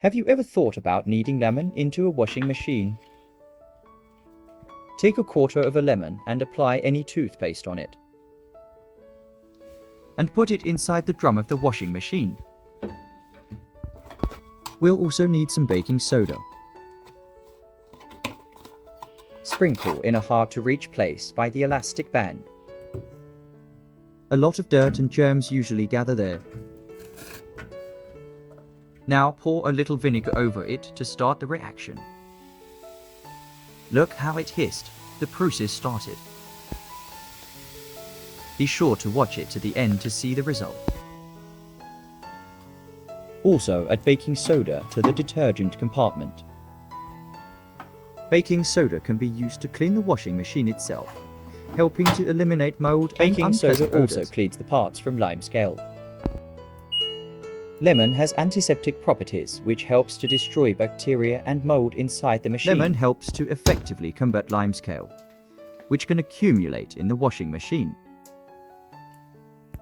Have you ever thought about kneading lemon into a washing machine? Take a quarter of a lemon and apply any toothpaste on it. And put it inside the drum of the washing machine. We'll also need some baking soda. Sprinkle in a hard-to-reach place by the elastic band. A lot of dirt and germs usually gather there. Now pour a little vinegar over it to start the reaction. Look how it hissed. The process started. Be sure to watch it to the end to see the result. Also add baking soda to the detergent compartment. Baking soda can be used to clean the washing machine itself, helping to eliminate mold and Baking soda unpleasant also odors. cleans the parts from limescale. Lemon has antiseptic properties, which helps to destroy bacteria and mold inside the machine. Lemon helps to effectively combat limescale, which can accumulate in the washing machine.